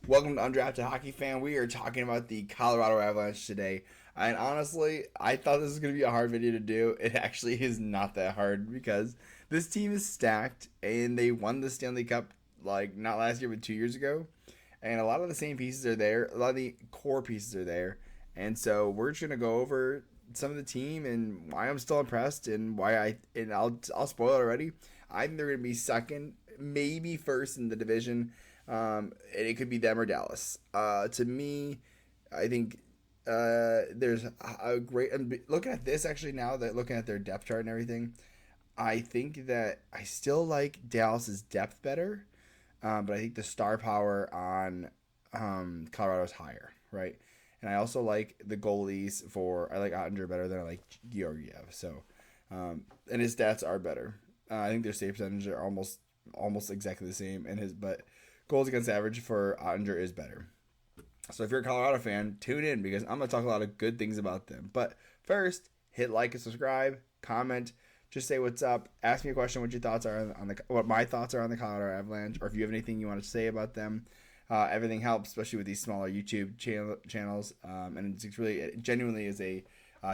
Welcome to Undrafted Hockey Fan. We are talking about the Colorado Avalanche today. And honestly, I thought this was going to be a hard video to do. It actually is not that hard because this team is stacked and they won the Stanley Cup like not last year but 2 years ago. And a lot of the same pieces are there. A lot of the core pieces are there. And so we're just going to go over some of the team and why I'm still impressed and why I'll spoil it already. I think they're going to be second, maybe first in the division, and it could be them or Dallas. To me, I think there's a great. Looking at this actually now that looking at their depth chart and everything, I think that I still like Dallas's depth better, but I think the star power on Colorado's higher, right? And I also like the goalies I like Ottinger better than I like Georgiev. So, and his stats are better. I think their save percentage are almost exactly the same, and his but goals against average for Ottinger is better. So if you're a Colorado fan, tune in because I'm gonna talk a lot of good things about them. But first, hit like and subscribe, comment, just say what's up, ask me a question, what your thoughts are on the what my thoughts are on the Colorado Avalanche, or if you have anything you want to say about them. Everything helps, especially with these smaller YouTube channels, and it's really it genuinely is a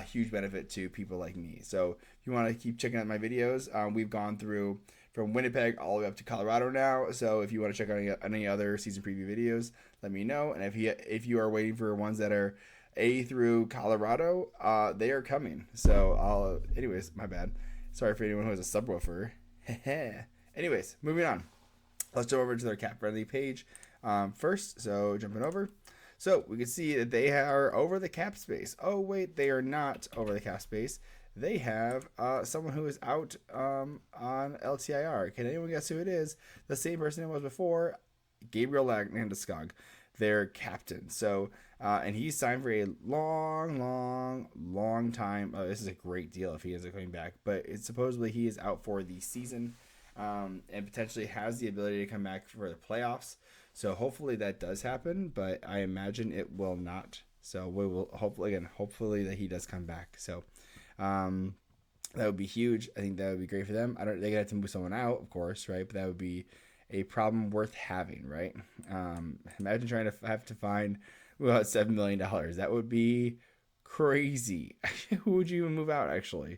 huge benefit to people like me. So if you want to keep checking out my videos, we've gone through from Winnipeg all the way up to Colorado now. So if you want to check out any other season preview videos, let me know. And if you are waiting for ones that are A through Colorado, they are coming. So anyways, my bad. Sorry for anyone who has a subwoofer. Anyways, moving on. Let's go over to their cap friendly page first. So jumping over. So we can see that they are over the cap space. Oh wait, they are not over the cap space. They have someone who is out on LTIR. Can anyone guess who it is? The same person it was before, Gabriel Landeskog, their captain. So, and he's signed for a long time. This is a great deal if he ends up coming back. But it's supposedly he is out for the season, and potentially has the ability to come back for the playoffs. So hopefully that does happen, but I imagine it will not. So we will hopefully that he does come back. So that would be huge. I think that would be great for them. They could have to move someone out, of course, right? But that would be a problem worth having, right? Imagine trying to have to find about $7 million. That would be crazy. Who would you even move out? Actually,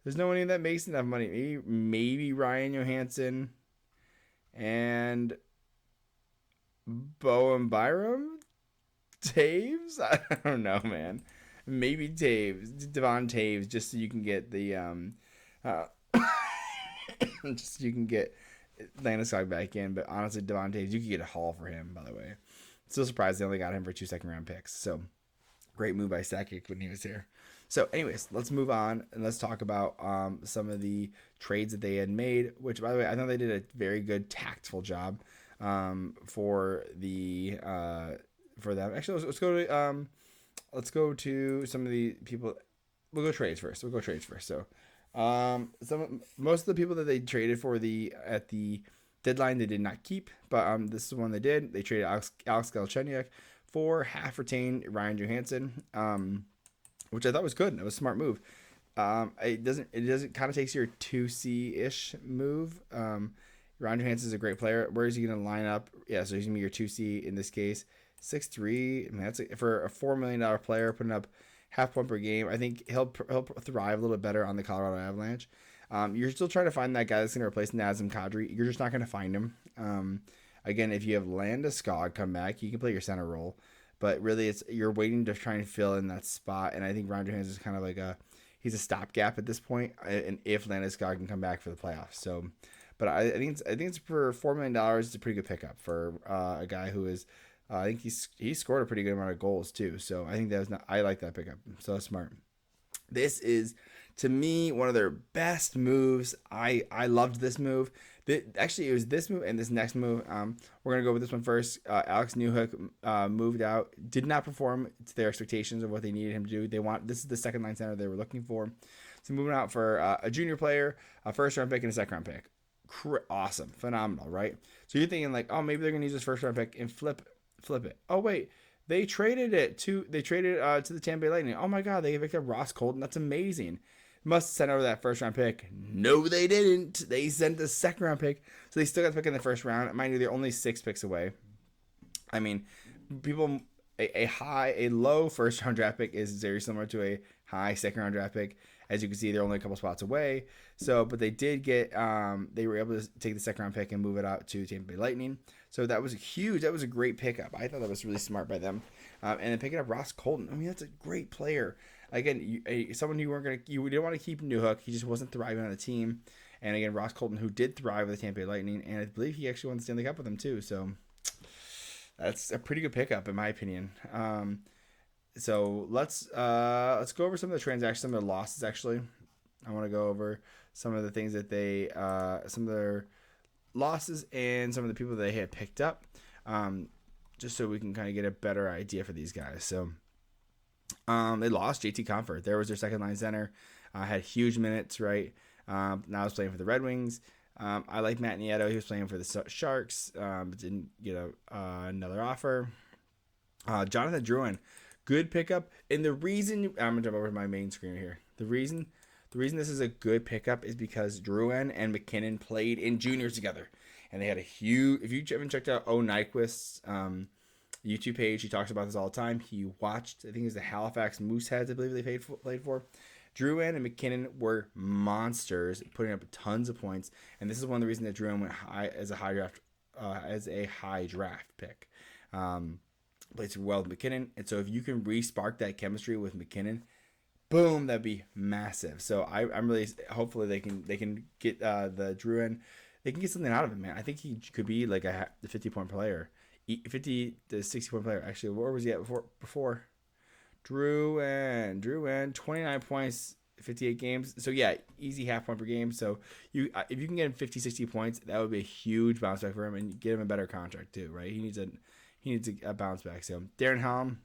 there's no one that makes enough money. Maybe Ryan Johansson and Bowen Byram, Taves. I don't know, man. Maybe Devon Taves, just so you can get the uh, just so you can get Landeskog back in. But honestly, Devon Taves, you could get a haul for him. By the way, still surprised they only got him for 2 second-round picks. So great move by Sakic when he was here. So, anyways, let's move on and let's talk about some of the trades that they had made. Which, by the way, I thought they did a very good tactful job for them. Actually, let's go to some of the people. We'll go trades first. So, most of the people that they traded for at the deadline they did not keep, but this is one they did. They traded Alex Galchenyuk for half retained Ryan Johansson, which I thought was good. It was a smart move. It doesn't kind of takes your 2C ish move. Ryan Johansson is a great player. Where is he going to line up? Yeah, so he's going to be your 2C in this case. 6'3". I mean, for a $4 million player putting up half point per game. I think he'll thrive a little bit better on the Colorado Avalanche. You're still trying to find that guy that's going to replace Nazem Kadri. You're just not going to find him. Again, if you have Landeskog come back, you can play your center role. But really, you're waiting to try and fill in that spot. And I think Ryan Johansson is kind of he's a stopgap at this point. And if Landeskog can come back for the playoffs, so. But I think it's for $4 million. It's a pretty good pickup for a guy who is. I think he scored a pretty good amount of goals too. So I think I like that pickup. So that's smart. This is, to me, one of their best moves. I loved this move. Actually, it was this move and this next move. We're gonna go with this one first. Alex Newhook moved out. Did not perform to their expectations of what they needed him to do. This is the second line center they were looking for. So moving out for a junior player, a first round pick, and a second round pick. Awesome, phenomenal, right? So you're thinking like, oh, maybe they're gonna use this first round pick and flip it. Oh wait, they traded it to the Tampa Bay Lightning. Oh my God, they picked up Ross Colton. That's amazing. Must have sent over that first round pick. No, they didn't. They sent the second round pick, so they still got the pick in the first round. Mind you, they're only 6 picks away. I mean, people a low first round draft pick is very similar to a high second round draft pick. As you can see, they're only a couple spots away. So, but they did get they were able to take the second round pick and move it out to Tampa Bay Lightning. So that was huge. That was a great pickup. I thought that was really smart by them. And then picking up Ross Colton. I mean, that's a great player. Again, someone you didn't want to keep Newhook. He just wasn't thriving on the team. And again, Ross Colton, who did thrive with the Tampa Bay Lightning, and I believe he actually won the Stanley Cup with them too. So that's a pretty good pickup in my opinion. So let's go over some of the transactions, some of the losses. Actually, I want to go over some of the things that they, some of their losses and some of the people that they had picked up, just so we can kind of get a better idea for these guys. So they lost JT Comfort. There was their second line center, had huge minutes, right? Now he's playing for the Red Wings. I like Matt Nieto. He was playing for the Sharks, but didn't get another offer. Jonathan Drouin, good pickup. And the reason I'm gonna jump over to my main screen here. The reason this is a good pickup is because Drouin and McKinnon played in juniors together, and they had a huge. If you haven't checked out Nyquist's YouTube page, he talks about this all the time. He watched, I think it was the Halifax Mooseheads, I believe they played for. Drouin and McKinnon were monsters, putting up tons of points, and this is one of the reasons that Drouin went high as a high draft pick. Plays well with McKinnon, and so if you can re-spark that chemistry with McKinnon, boom, that'd be massive. So I'm really hopefully they can get the Drouin, they can get something out of him, man. I think he could be like a 50-point player, 50 to 60-point player. Actually, where was he at before? Drouin, 29 points, 58 games. So yeah, easy half point per game. So if you can get him 50, 60 points, that would be a huge bounce back for him, and get him a better contract too, right? He needs a bounce back. So Darren Helm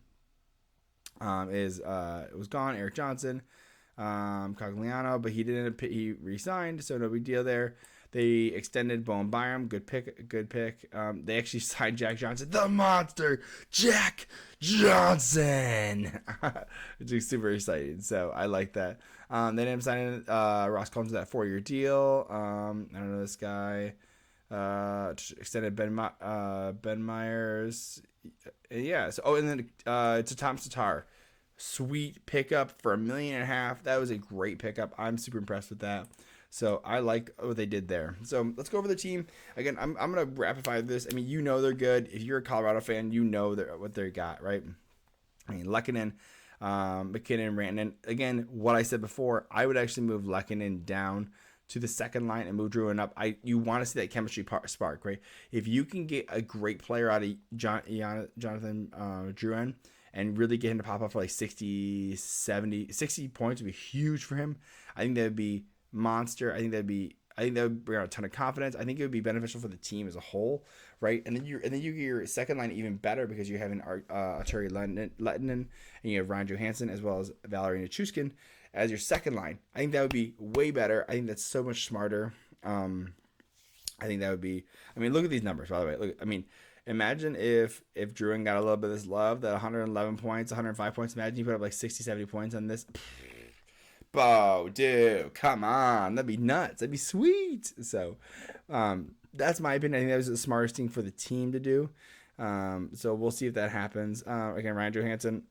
was gone. Eric Johnson, Cogliano, but he re-signed, so no big deal there. They extended Bowen Byram, good pick. They actually signed Jack Johnson, the monster, Jack Johnson, which is super exciting. So I like that. They ended up signing Ross Colton to that 4-year deal. I don't know this guy. Extended Ben Myers. Yeah. So and then to Tom Tatar, sweet pickup for $1.5 million. That was a great pickup. I'm super impressed with that. So I like what they did there. So let's go over the team. Again, I'm going to rapid fire this. I mean, you know they're good. If you're a Colorado fan, you know what they got, right? I mean, Lehkonen, McKinnon, Rantanen. Again, what I said before, I would actually move Lehkonen down to the second line and move Drouin up. You want to see that chemistry spark, right? If you can get a great player out of Jonathan Drouin and really get him to pop up for like 60, 70, 60 points would be huge for him. I think that would be monster. I think that would bring out a ton of confidence. I think it would be beneficial for the team as a whole, right? And then you get your second line even better because you're having Arturi Lehtinen and you have Ryan Johansson as well as Valeri Nichushkin as your second line. I think that would be way better. I think that's so much smarter. I think that would be. I mean, look at these numbers, by the way. Look, I mean, imagine if Drouin got a little bit of this love, that 111 points, 105 points. Imagine you put up like 60, 70 points on this. Bo, dude, come on. That'd be nuts. That'd be sweet. So that's my opinion. I think that was the smartest thing for the team to do. So we'll see if that happens. Again, Ryan Johansson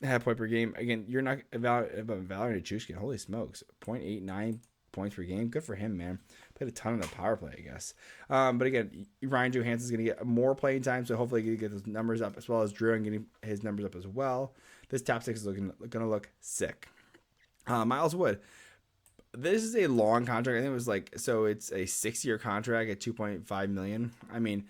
had a point per game. Again, you're not about Valeri Nichushkin. Holy smokes. 0.89 points per game. Good for him, man. Played a ton on the power play, I guess. But again, Ryan Johansson's going to get more playing time, so hopefully he can get those numbers up, as well as Drouin getting his numbers up as well. This top six is going to look sick. Miles Wood. This is a long contract. I think it was it's a 6-year contract at $2.5 million. I mean,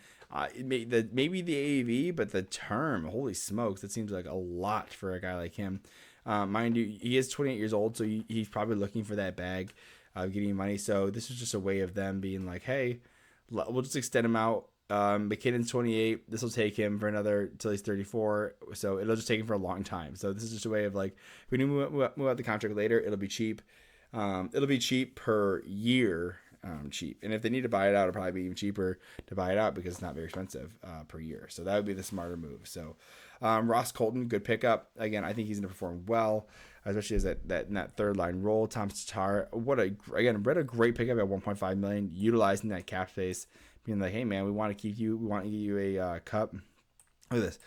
maybe the AAV, but the term, holy smokes, that seems like a lot for a guy like him. Mind you, he is 28 years old, so he's probably looking for that bag of getting money. So this is just a way of them being like, hey, we'll just extend him out. McKinnon's 28. This will take him for another till he's 34. So it'll just take him for a long time. So this is just a way of like, if we move out the contract later, it'll be cheap. It'll be cheap per year. Cheap. And if they need to buy it out, it'll probably be even cheaper to buy it out because it's not very expensive per year. So that would be the smarter move. So Ross Colton, good pickup. Again, I think he's going to perform well, especially as that third line role. Tom Tatar, what a great pickup at $1.5 million, utilizing that cap space, being like, hey man, we want to keep you, we want to give you a cup. Look at this.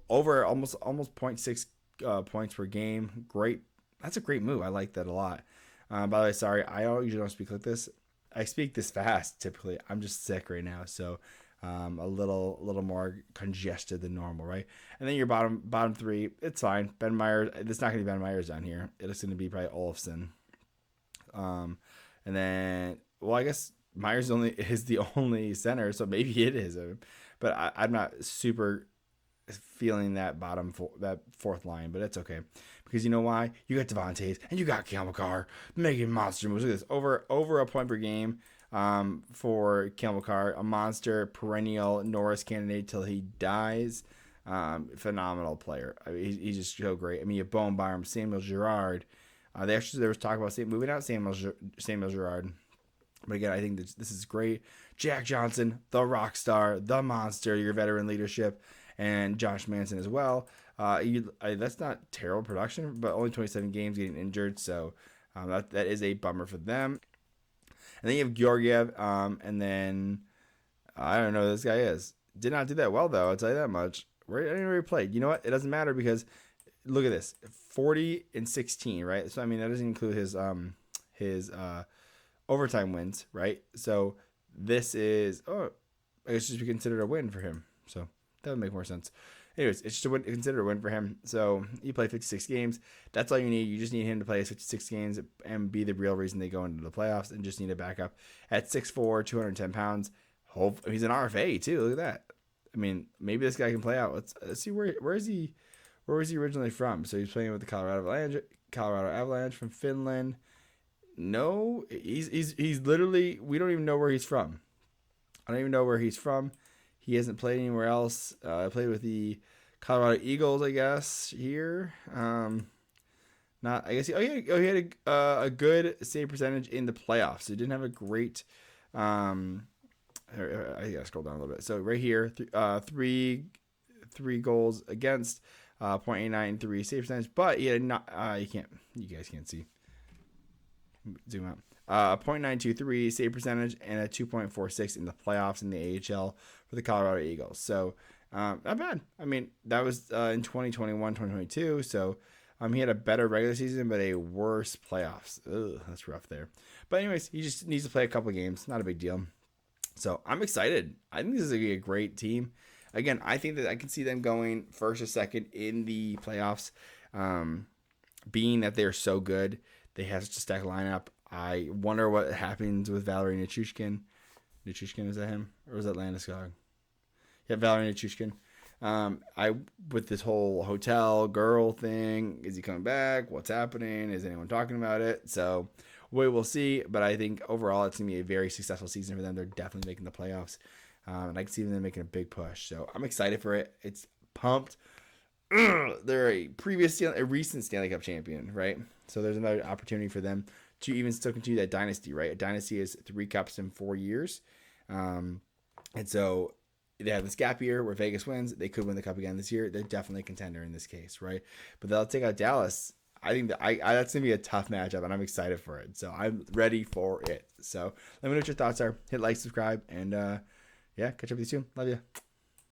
Over almost point 0.6 points per game. Great. That's a great move. I like that a lot. By the way, sorry, I usually don't speak like this. I speak this fast typically. I'm just sick right now, so a little more congested than normal, right? And then your bottom three, it's fine. Ben Myers. It's not gonna be Ben Myers down here. It's gonna be probably Olofsson. And then, well, I guess Myers is the only center, so maybe it is him. But I'm not super feeling that that fourth line, but it's okay because you know why? You got Devontae's and you got Cale Makar making monster moves. Look at this, over a point per game for Cale Makar, a monster, perennial Norris candidate till he dies. Phenomenal player. I mean, he's just so great. I mean, you have Bowen Byram, Samuel Girard. There was talk about moving out Samuel Girard. But again, I think this is great. Jack Johnson, the rock star, the monster, your veteran leadership, and Josh Manson as well. That's not terrible production, but only 27 games getting injured, so that is a bummer for them. And then you have Georgiev, and then I don't know who this guy is. Did not do that well, though, I'll tell you that much. I didn't know where he played. You know what? It doesn't matter because look at this, 40-16, right? So I mean that doesn't include his overtime wins, right? So this is I guess it should be considered a win for him. So that would make more sense. Anyways, it's just considered a win for him. So he played 56 games. That's all you need. You just need him to play 56 games and be the real reason they go into the playoffs, and just need a backup at 6'4", 210 pounds. He's an RFA too. Look at that. I mean, maybe this guy can play out. Let's see where is he. Where was he originally from? So he's playing with the Colorado Avalanche from Finland. No, he's literally, we don't even know where he's from. I don't even know where he's from. He hasn't played anywhere else. I played with the Colorado Eagles, I guess, here. Not, I guess. He had a good save percentage in the playoffs. So he didn't have a great. I gotta scroll down a little bit. So right here, three goals against. 0.893 save percentage, but he had not. You guys can't see. Zoom out. 0.923 save percentage and a 2.46 in the playoffs in the AHL for the Colorado Eagles. So not bad. I mean, that was in 2021, 2022. So he had a better regular season, but a worse playoffs. Ugh, that's rough there. But anyways, he just needs to play a couple of games. Not a big deal. So I'm excited. I think this is going to be a great team. Again, I think that I can see them going first or second in the playoffs, being that they're so good. They have such a stacked lineup. I wonder what happens with Valerie Nichushkin. Nichushkin, is that him? Or was that Landeskog? Yeah, Valerie Nichushkin. With this whole hotel girl thing, is he coming back? What's happening? Is anyone talking about it? So we will see. But I think overall it's going to be a very successful season for them. They're definitely making the playoffs. And I can see them making a big push. So I'm excited for it. It's pumped. They're a recent Stanley Cup champion, right? So there's another opportunity for them to even still continue that dynasty, right? A dynasty is 3 cups in 4 years. And so they have this gap year where Vegas wins. They could win the cup again this year. They're definitely a contender in this case, right? But they'll take out Dallas. I think that's going to be a tough matchup, and I'm excited for it. So I'm ready for it. So let me know what your thoughts are. Hit like, subscribe, and yeah, catch up with you soon. Love you.